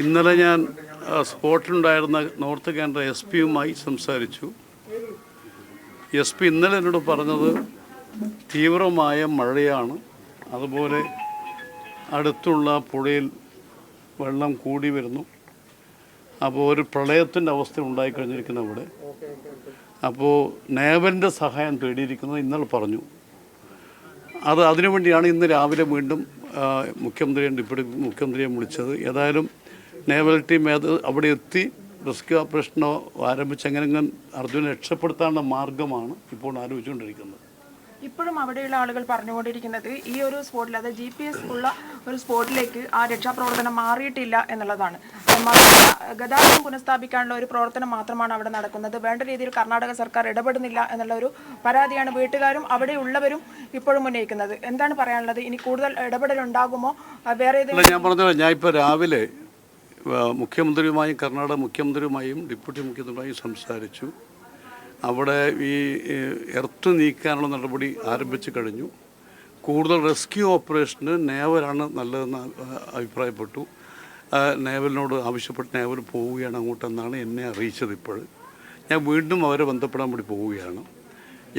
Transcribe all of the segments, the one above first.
ഇന്നലെ ഞാൻ സ്പോട്ടിലുണ്ടായിരുന്ന നോർത്ത് കേന്ദ്ര എസ് പിയുമായി സംസാരിച്ചു. എസ് പി ഇന്നലെ എന്നോട് പറഞ്ഞത് തീവ്രമായ മഴയാണ്, അതുപോലെ അടുത്തുള്ള പുഴയിൽ വെള്ളം കൂടി വരുന്നു, അപ്പോൾ ഒരു പ്രളയത്തിൻ്റെ അവസ്ഥ ഉണ്ടായിക്കഴിഞ്ഞിരിക്കുന്നു ഇവിടെ. അപ്പോൾ നേവലിൻ്റെ സഹായം തേടിയിരിക്കുന്നത് ഇന്നലെ പറഞ്ഞു. അതിനുവേണ്ടിയാണ് ഇന്ന് രാവിലെ വീണ്ടും മുഖ്യമന്ത്രിയും ഡെപ്യൂട്ടി മുഖ്യമന്ത്രിയും വിളിച്ചത്. ഏതായാലും നേവൽ ടീം അവിടെ എത്തി റെസ്ക്യൂ ഓപ്പറേഷനോ ആരംഭിച്ച് എങ്ങനെങ്കിലും അർജുനെ രക്ഷപ്പെടുത്താനുള്ള മാർഗമാണ് ഇപ്പോൾ ആലോചിച്ചുകൊണ്ടിരിക്കുന്നത്. ഇപ്പോഴും അവിടെയുള്ള ആളുകൾ പറഞ്ഞുകൊണ്ടിരിക്കുന്നത് ഈ ഒരു സ്പോട്ടിൽ, അതായത് GPS ഉള്ള ഒരു സ്പോട്ടിലേക്ക് ആ രക്ഷാപ്രവർത്തനം മാറിയിട്ടില്ല എന്നുള്ളതാണ്. ഗതാഗതം പുനഃസ്ഥാപിക്കാനുള്ള ഒരു പ്രവർത്തനം മാത്രമാണ് അവിടെ നടക്കുന്നത്. വേണ്ട രീതിയിൽ കർണാടക സർക്കാർ ഇടപെടുന്നില്ല എന്നുള്ള ഒരു പരാതിയാണ് വീട്ടുകാരും അവിടെയുള്ളവരും ഇപ്പോഴും ഉന്നയിക്കുന്നത്. എന്താണ് പറയാനുള്ളത്? ഇനി കൂടുതൽ ഇടപെടൽ ഉണ്ടാകുമോ? വേറെ ഞാൻ പറഞ്ഞത്, ഞാൻ ഇപ്പോൾ രാവിലെ മുഖ്യമന്ത്രിയുമായും കർണാടക മുഖ്യമന്ത്രിയുമായും ഡെപ്യൂട്ടി മുഖ്യമന്ത്രിയുമായും സംസാരിച്ചു. അവിടെ ഈ എർത്ത് നീക്കാനുള്ള നടപടി ആരംഭിച്ചു കഴിഞ്ഞു. കൂടുതൽ റെസ്ക്യൂ ഓപ്പറേഷന് നേവലാണ് നല്ലതെന്ന് അഭിപ്രായപ്പെട്ടു. നേവലിനോട് ആവശ്യപ്പെട്ട് നേവൽ പോവുകയാണ് അങ്ങോട്ടെന്നാണ് എന്നെ അറിയിച്ചത്. ഇപ്പോൾ ഞാൻ വീണ്ടും അവരെ ബന്ധപ്പെടാൻ വേണ്ടി പോവുകയാണ്.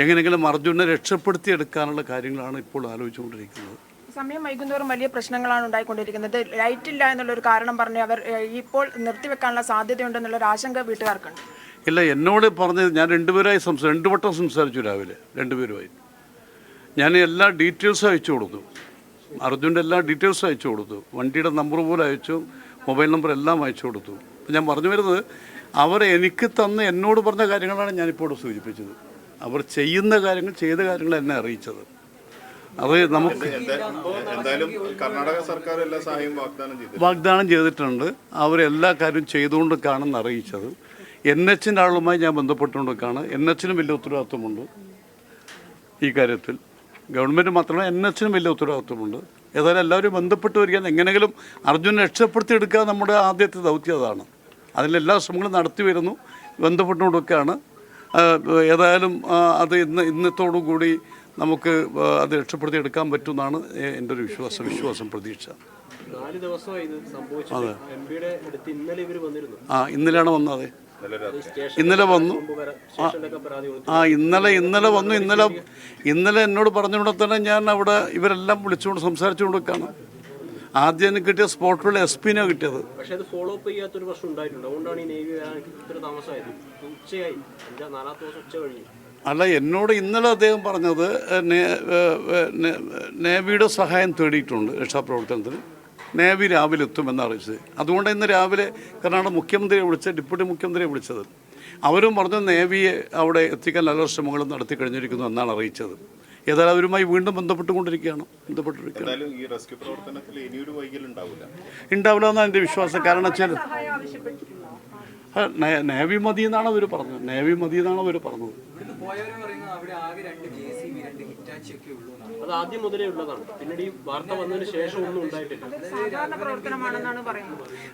എങ്ങനെയെങ്കിലും അർജുനെ രക്ഷപ്പെടുത്തിയെടുക്കാനുള്ള കാര്യങ്ങളാണ് ഇപ്പോൾ ആലോചിച്ചുകൊണ്ടിരിക്കുന്നത്. സമയം വൈകുന്നേരം വലിയ പ്രശ്നങ്ങളാണ് ഉണ്ടായിക്കൊണ്ടിരിക്കുന്നത്. ലൈറ്റ് ഇല്ല എന്നുള്ളൊരു കാരണം പറഞ്ഞ് അവർ ഇപ്പോൾ നിർത്തിവെക്കാനുള്ള സാധ്യതയുണ്ടെന്നുള്ളൊരു ആശങ്ക വീട്ടുകാർക്കുണ്ട്. ഇല്ല, എന്നോട് പറഞ്ഞത് ഞാൻ രണ്ടുപേരായി രണ്ട് വട്ടം സംസാരിച്ചു രാവിലെ രണ്ടുപേരുമായി. ഞാൻ എല്ലാ ഡീറ്റെയിൽസും അയച്ചു കൊടുത്തു, അർജുൻ്റെ എല്ലാ ഡീറ്റെയിൽസും അയച്ചു കൊടുത്തു, വണ്ടിയുടെ നമ്പർ പോലും അയച്ചു, മൊബൈൽ നമ്പർ എല്ലാം അയച്ചു കൊടുത്തു. ഞാൻ പറഞ്ഞു വരുന്നത്, അവർ എനിക്ക് തന്ന് എന്നോട് പറഞ്ഞ കാര്യങ്ങളാണ് ഞാനിപ്പോൾ ഇവിടെ സൂചിപ്പിച്ചത്. അവർ ചെയ്യുന്ന കാര്യങ്ങൾ, ചെയ്ത കാര്യങ്ങൾ എന്നെ അറിയിച്ചത്. അത് നമുക്ക് കർണാടക സർക്കാർ എല്ലാ സഹായവും വാഗ്ദാനം ചെയ്തിട്ടുണ്ട്. അവരെല്ലാ കാര്യവും ചെയ്തുകൊണ്ടൊക്കെയാണെന്ന് അറിയിച്ചത്. NHൻ്റെ ആളുമായി ഞാൻ ബന്ധപ്പെട്ടുകൊണ്ടൊക്കെയാണ്. NHനും വലിയ ഉത്തരവാദിത്വമുണ്ട് ഈ കാര്യത്തിൽ. ഗവൺമെൻറ് മാത്രമല്ല, NHനും വലിയ ഉത്തരവാദിത്വമുണ്ട്. ഏതായാലും എല്ലാവരും ബന്ധപ്പെട്ട് വരികയാണ്. എങ്ങനെയെങ്കിലും അർജുനെ രക്ഷപ്പെടുത്തിയെടുക്കുക നമ്മുടെ ആദ്യത്തെ ദൗത്യം അതാണ്. അതിലെല്ലാ ശ്രമങ്ങളും നടത്തി വരുന്നു, ബന്ധപ്പെട്ടുകൊണ്ടൊക്കെയാണ്. ഏതായാലും അത് ഇന്നത്തോടു കൂടി നമുക്ക് അത് രക്ഷപ്പെടുത്തി എടുക്കാൻ പറ്റുമെന്നാണ് എൻ്റെ ഒരു വിശ്വാസം പ്രതീക്ഷ. അതെ, ഇന്നലെയാണ് വന്നത്. ഇന്നലെ വന്നു. ഇന്നലെ എന്നോട് പറഞ്ഞുകൊണ്ട് തന്നെ ഞാൻ അവിടെ ഇവരെല്ലാം വിളിച്ചുകൊണ്ട് സംസാരിച്ചുകൊണ്ടൊക്കെയാണ്. ആദ്യം എനിക്ക് കിട്ടിയ സ്പോട്ടിലുള്ള SP കിട്ടിയത്. അല്ല, എന്നോട് ഇന്നലെ അദ്ദേഹം പറഞ്ഞത് നേവിയുടെ സഹായം തേടിയിട്ടുണ്ട് രക്ഷാപ്രവർത്തനത്തിന്. നേവി രാവിലെ എത്തുമെന്ന് അറിയിച്ചത്. അതുകൊണ്ട് ഇന്ന് രാവിലെ കർണാടക മുഖ്യമന്ത്രിയെ ഡെപ്യൂട്ടി മുഖ്യമന്ത്രിയെ വിളിച്ചത്. അവരും പറഞ്ഞു നേവിയെ അവിടെ എത്തിക്കാൻ നല്ല ശ്രമങ്ങളും നടത്തി കഴിഞ്ഞിരിക്കുന്നു എന്നാണ് അറിയിച്ചത്. ഏതായാലും അവരുമായി വീണ്ടും ബന്ധപ്പെട്ടുകൊണ്ടിരിക്കുകയാണ്. ഉണ്ടാവില്ല എന്നാണ് എൻ്റെ വിശ്വാസം. കാരണം വെച്ചാൽ നേവി മതി എന്നാണ് അവർ പറഞ്ഞത്. അത് ആദ്യം മുതലേ ഉള്ളതാണ്. പിന്നീട് ഈ വാർത്ത വന്നതിന് ശേഷം ഒന്നും ഉണ്ടായിട്ടില്ല.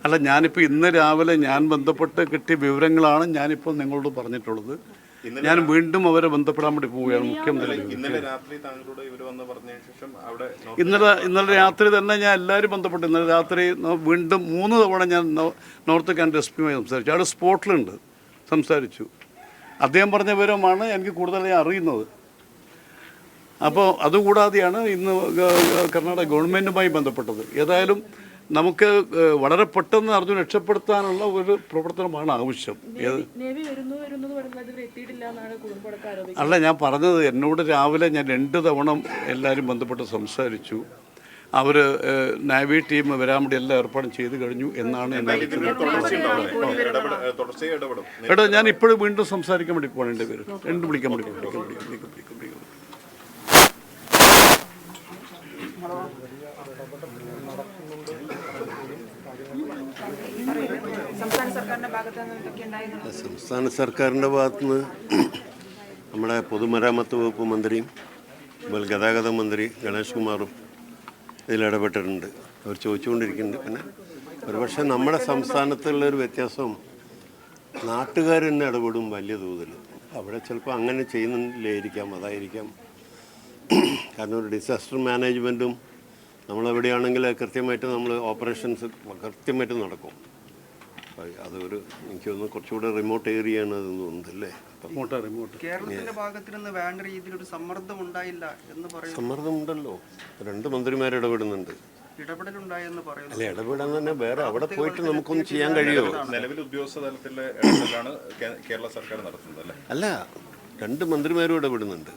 അല്ല, ഞാനിപ്പോൾ ഇന്ന് രാവിലെ ഞാൻ ബന്ധപ്പെട്ട് കിട്ടിയ വിവരങ്ങളാണ് ഞാനിപ്പോൾ നിങ്ങളോട് പറഞ്ഞിട്ടുള്ളത്. ഞാൻ വീണ്ടും അവരെ ബന്ധപ്പെടാൻ വേണ്ടി പോവുകയാണ്. മുഖ്യമന്ത്രി ഇന്നലെ രാത്രി തന്നെ ഞാൻ എല്ലാവരും ബന്ധപ്പെട്ടു. ഇന്നലെ രാത്രി വീണ്ടും 3 തവണ ഞാൻ നോർത്ത് കേന്ദ്ര SP സംസാരിച്ചു. അവിടെ സ്പോട്ടിലുണ്ട്, സംസാരിച്ചു. അദ്ദേഹം പറഞ്ഞ വിവരമാണ് എനിക്ക് കൂടുതലായി അറിയുന്നത്. അപ്പോൾ അതുകൂടാതെയാണ് ഇന്ന് കർണാടക ഗവൺമെൻറ്റുമായി ബന്ധപ്പെട്ടത്. ഏതായാലും നമുക്ക് വളരെ പെട്ടെന്ന് അർജുൻ രക്ഷപ്പെടുത്താനുള്ള ഒരു പ്രവർത്തനമാണ് ആവശ്യം. അല്ല, ഞാൻ പറഞ്ഞത്, എന്നോട് രാവിലെ ഞാൻ 2 തവണ എല്ലാവരും ബന്ധപ്പെട്ട് സംസാരിച്ചു. അവർ നേവി ടീം വരാൻ വേണ്ടി എല്ലാ ഏർപ്പാടും ചെയ്തു കഴിഞ്ഞു എന്നാണ് എന്നെ എടാ. ഞാൻ ഇപ്പോഴും വീണ്ടും സംസാരിക്കാൻ വേണ്ടി പോകണം. എൻ്റെ പേര് വിളിക്കാൻ വേണ്ടി സംസ്ഥാന സർക്കാരിൻ്റെ ഭാഗത്തുനിന്ന് നമ്മുടെ പൊതുമരാമത്ത് വകുപ്പ് മന്ത്രിയും ഗതാഗത മന്ത്രി ഗണേഷ് കുമാറും ഇതിലിടപെട്ടിട്ടുണ്ട്. അവർ ചോദിച്ചുകൊണ്ടിരിക്കുന്നുണ്ട്. പിന്നെ ഒരുപക്ഷെ നമ്മുടെ സംസ്ഥാനത്തുള്ളൊരു വ്യത്യാസം, നാട്ടുകാർ തന്നെ ഇടപെടും വലിയ തോതിൽ. അവിടെ ചിലപ്പോൾ അങ്ങനെ ചെയ്യുന്നില്ലായിരിക്കാം, അതായിരിക്കാം. കാരണം ഒരു ഡിസാസ്റ്റർ മാനേജ്മെൻറ്റും നമ്മളെവിടെയാണെങ്കിൽ കൃത്യമായിട്ട് നമ്മൾ ഓപ്പറേഷൻസ് കൃത്യമായിട്ട് നടക്കും. അതൊരു എനിക്ക് തോന്നുന്നു കുറച്ചുകൂടെ റിമോട്ട് ഏരിയ ആണ് അതെന്ന് തോന്നുന്നല്ലേ. കേരളത്തിന്റെ ഭാഗത്ത് നിന്ന് വേണ്ട രീതിയിൽ ഒരു സമ്മർദ്ദം ഉണ്ടായില്ല എന്ന് പറയുന്നു. സമ്മർദ്ദമുണ്ടല്ലോ, 2 മന്ത്രിമാർ ഇടപെടുന്നുണ്ട്. ഇടപെടലുണ്ടായെന്ന് പറയുന്നു. അല്ല, ഇടപെടാൻ തന്നെ വേറെ അവിടെ പോയിട്ട് നമുക്കൊന്നും ചെയ്യാൻ കഴിയുമോ? നിലവിൽ ഉദ്യോഗസ്ഥ തലത്തിലെ ഇടപെടലാണ് കേരള സർക്കാർ നടത്തുന്നത് അല്ലേ? അല്ല, 2 മന്ത്രിമാരും ഇടപെടുന്നുണ്ട്.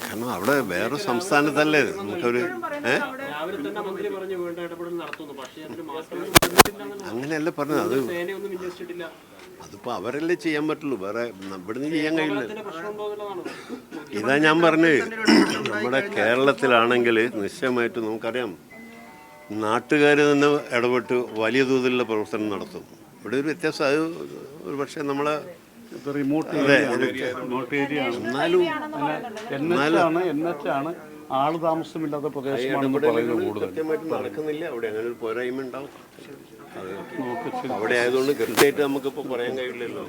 കാരണം അവിടെ വേറെ സംസ്ഥാനത്തല്ലേ നമുക്കൊരു രാവിലെ തന്നെ മന്ത്രി പറഞ്ഞു വേണ്ട ഇടപെടൽ നടത്തുന്നു. പക്ഷേ അതിന് മാസ്ക് അങ്ങനെയല്ല പറഞ്ഞത്. അത് സേനയൊന്നും വിന്യസിച്ചിട്ടില്ല. അതിപ്പോൾ അവരല്ലേ ചെയ്യാൻ പറ്റുള്ളൂ, വേറെ ഇവിടുന്ന് ചെയ്യാൻ കഴിയില്ല. പ്രശ്നമുണ്ടോ എന്നുള്ളതാണ്. ഇതാ ഞാൻ പറഞ്ഞത്, നമ്മുടെ കേരളത്തിലാണെങ്കിൽ നിശ്ചയമായിട്ട് നമുക്കറിയാം നാട്ടുകാർ തന്നെ ഇടപെട്ട് വലിയ തോതിലുള്ള പ്രവർത്തനം നടത്തും. ഇവിടെ ഒരു വ്യത്യാസം, അത് ഒരു പക്ഷേ നമ്മളെ റിമോട്ട് ഏരിയ ആണ്. എന്നാലും NH ആണ് ആള് താമസമില്ലാത്ത പ്രദേശമാണെന്ന് പറയുന്നത് കൂടുതൽ കൃത്യമായിട്ട് നടക്കുന്നില്ല. അവിടെ അങ്ങനെ ഒരു പോരായ്മ ഉണ്ടാവും. അത് അവിടെ ആയതുകൊണ്ട് കൃത്യമായിട്ട് നമുക്കിപ്പോൾ പറയാൻ കഴിയില്ലല്ലോ.